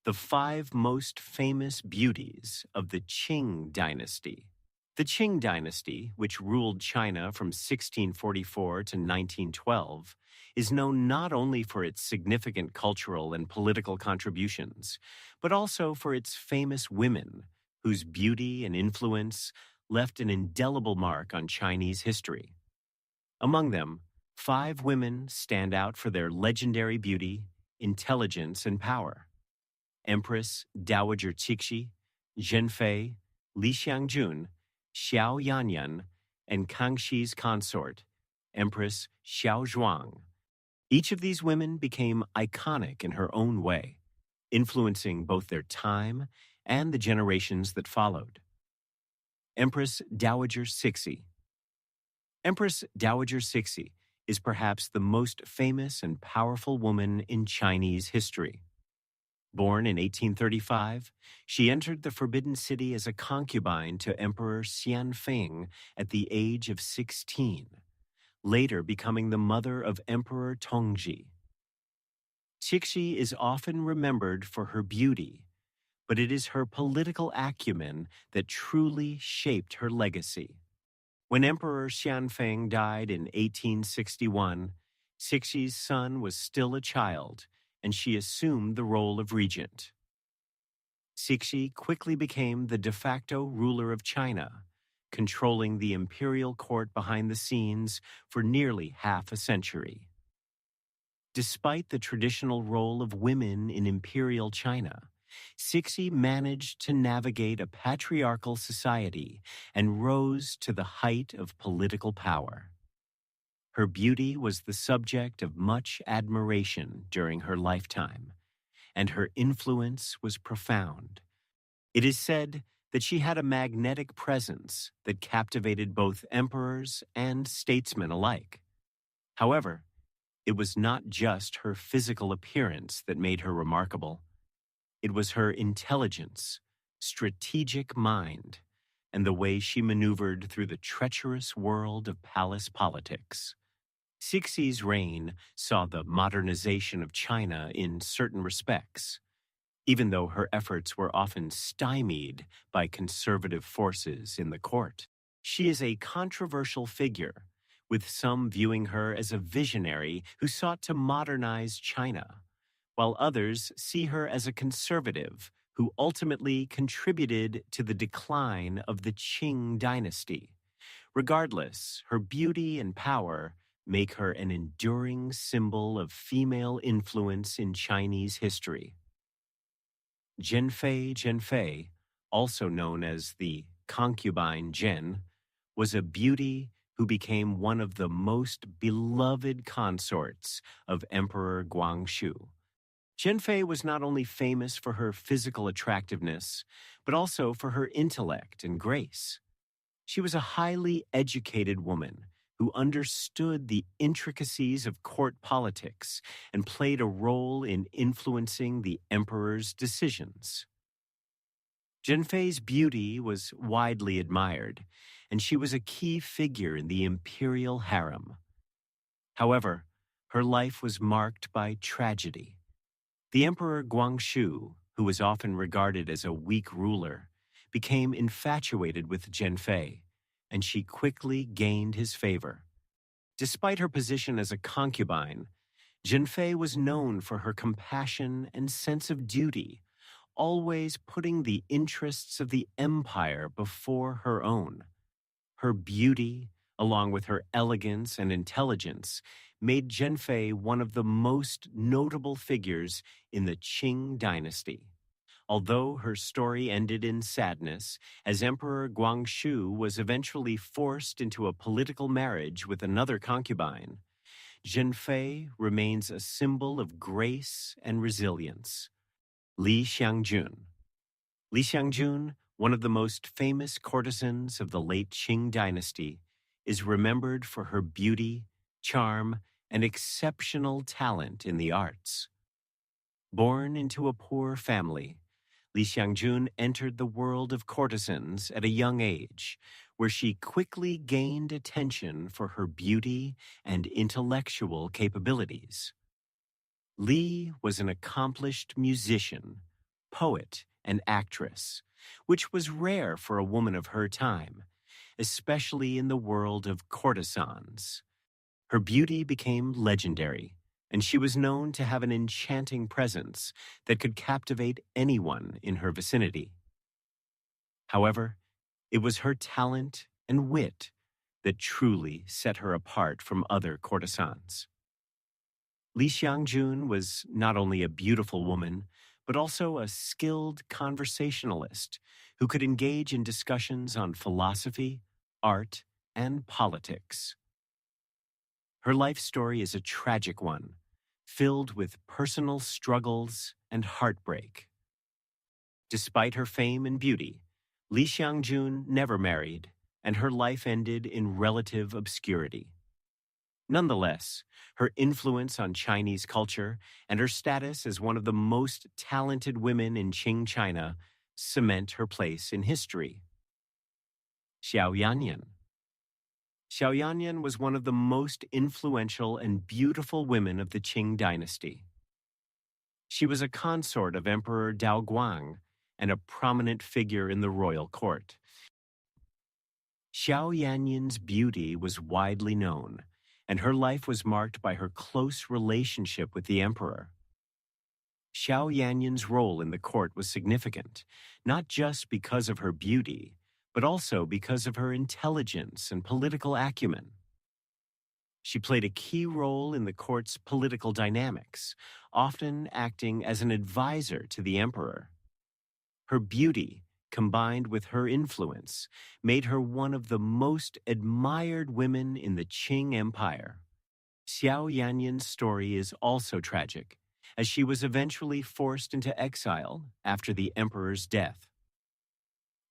The five most famous beauties of the Qing Dynasty. The Qing Dynasty, which ruled China from 1644 to 1912, is known not only for its significant cultural and political contributions, but also for its famous women, whose beauty and influence left an indelible mark on Chinese history. Among them, five women stand out for their legendary beauty, intelligence, and power. Empress Dowager Cixi, Zhen Fei, Li Xiangjun, Xiao Yanyan, and Kangxi's consort, Empress Xiao Zhuang. Each of these women became iconic in her own way, influencing both their time and the generations that followed. Empress Dowager Cixi. Empress Dowager Cixi is perhaps the most famous and powerful woman in Chinese history. Born in 1835, she entered the Forbidden City as a concubine to Emperor Zhen Fei at the age of 16, later becoming the mother of Emperor Tongji. Cixi is often remembered for her beauty, but it is her political acumen that truly shaped her legacy. When Emperor Zhen Fei died in 1861, Cixi's son was still a child, and she assumed the role of regent. Cixi quickly became the de facto ruler of China, controlling the imperial court behind the scenes for nearly half a century. Despite the traditional role of women in imperial China, Cixi managed to navigate a patriarchal society and rose to the height of political power. Her beauty was the subject of much admiration during her lifetime, and her influence was profound. It is said that she had a magnetic presence that captivated both emperors and statesmen alike. However, it was not just her physical appearance that made her remarkable. It was her intelligence, strategic mind, and the way she maneuvered through the treacherous world of palace politics. Cixi's reign saw the modernization of China in certain respects, even though her efforts were often stymied by conservative forces in the court. She is a controversial figure, with some viewing her as a visionary who sought to modernize China, while others see her as a conservative who ultimately contributed to the decline of the Qing Dynasty. Regardless, her beauty and power make her an enduring symbol of female influence in Chinese history. Zhen Fei, also known as the concubine Zhen, was a beauty who became one of the most beloved consorts of Emperor Guangxu. Zhen Fei was not only famous for her physical attractiveness, but also for her intellect and grace. She was a highly educated woman who understood the intricacies of court politics and played a role in influencing the emperor's decisions. Zhen Fei's beauty was widely admired, and she was a key figure in the imperial harem. However, her life was marked by tragedy. The Emperor Guangxu, who was often regarded as a weak ruler, became infatuated with Zhen Fei, and she quickly gained his favor. Despite her position as a concubine, Zhen Fei was known for her compassion and sense of duty, always putting the interests of the empire before her own. Her beauty, along with her elegance and intelligence, made Zhen Fei one of the most notable figures in the Qing Dynasty. Although her story ended in sadness, as Emperor Guangxu was eventually forced into a political marriage with another concubine, Zhen Fei remains a symbol of grace and resilience. Li Xiangjun. Li Xiangjun, one of the most famous courtesans of the late Qing Dynasty, is remembered for her beauty, charm, and exceptional talent in the arts. Born into a poor family, Li Xiangjun entered the world of courtesans at a young age, where she quickly gained attention for her beauty and intellectual capabilities. Li was an accomplished musician, poet and actress, which was rare for a woman of her time, especially in the world of courtesans. Her beauty became legendary, and she was known to have an enchanting presence that could captivate anyone in her vicinity. However, it was her talent and wit that truly set her apart from other courtesans. Li Xiangjun was not only a beautiful woman, but also a skilled conversationalist who could engage in discussions on philosophy, art, and politics. Her life story is a tragic one, filled with personal struggles and heartbreak. Despite her fame and beauty, Li Xiangjun never married, and her life ended in relative obscurity. Nonetheless, her influence on Chinese culture and her status as one of the most talented women in Qing China cement her place in history. Xiao Yanyan. Xiao Yanyan was one of the most influential and beautiful women of the Qing Dynasty. She was a consort of Emperor Daoguang and a prominent figure in the royal court. Xiao Yanyan's beauty was widely known, and her life was marked by her close relationship with the emperor. Xiao Yanyan's role in the court was significant, not just because of her beauty, but also because of her intelligence and political acumen. She played a key role in the court's political dynamics, often acting as an advisor to the emperor. Her beauty, combined with her influence, made her one of the most admired women in the Qing Empire. Xiao Yanyan's story is also tragic, as she was eventually forced into exile after the emperor's death.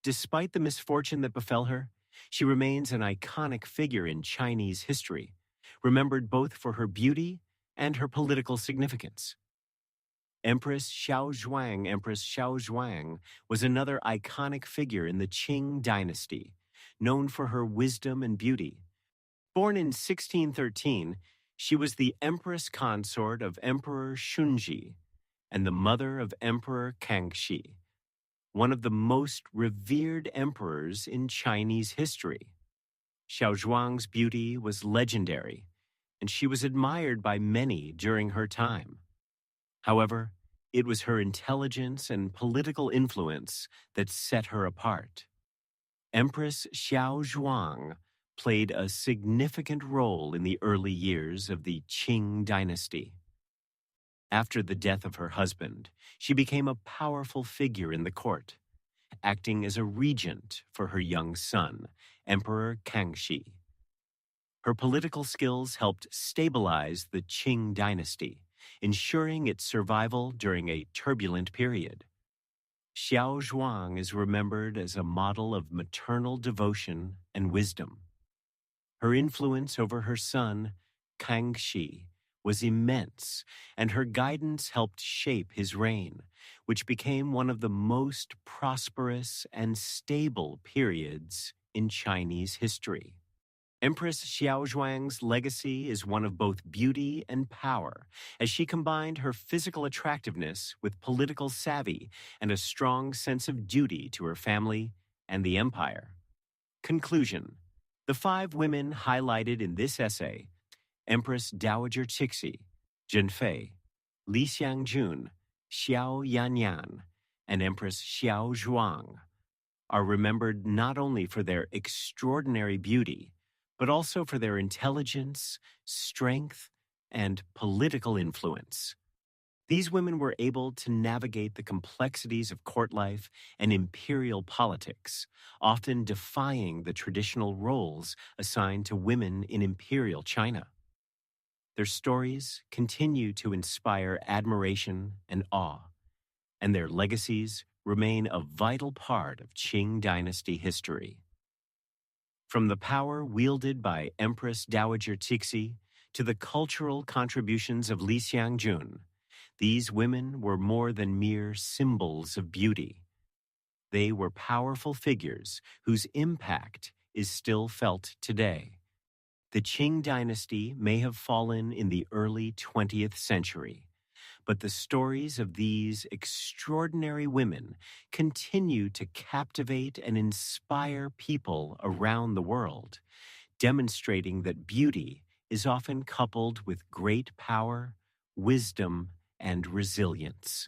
Despite the misfortune that befell her, she remains an iconic figure in Chinese history, remembered both for her beauty and her political significance. Empress Xiao Zhuang was another iconic figure in the Qing Dynasty, known for her wisdom and beauty. Born in 1613, she was the empress consort of Emperor Shunji and the mother of Emperor Kangxi, one of the most revered emperors in Chinese history. Xiao Zhuang's beauty was legendary, and she was admired by many during her time. However, it was her intelligence and political influence that set her apart. Empress Xiao Zhuang played a significant role in the early years of the Qing Dynasty. After the death of her husband, she became a powerful figure in the court, acting as a regent for her young son, Emperor Kangxi. Her political skills helped stabilize the Qing Dynasty, ensuring its survival during a turbulent period. Xiao Zhuang is remembered as a model of maternal devotion and wisdom. Her influence over her son, Kangxi, was immense, and her guidance helped shape his reign, which became one of the most prosperous and stable periods in Chinese history. Empress Xiao Zhuang's legacy is one of both beauty and power, as she combined her physical attractiveness with political savvy and a strong sense of duty to her family and the empire. Conclusion: the 5 women highlighted in this essay, Empress Dowager Cixi, Zhen Fei, Li Xiangjun, Xiao Yanyan, and Empress Xiao Zhuang, are remembered not only for their extraordinary beauty, but also for their intelligence, strength, and political influence. These women were able to navigate the complexities of court life and imperial politics, often defying the traditional roles assigned to women in imperial China. Their stories continue to inspire admiration and awe, and their legacies remain a vital part of Qing Dynasty history. From the power wielded by Empress Dowager Cixi to the cultural contributions of Li Xiangjun, these women were more than mere symbols of beauty. They were powerful figures whose impact is still felt today. The Qing Dynasty may have fallen in the early 20th century, But the stories of these extraordinary women continue to captivate and inspire people around the world, demonstrating that beauty is often coupled with great power, wisdom, and resilience.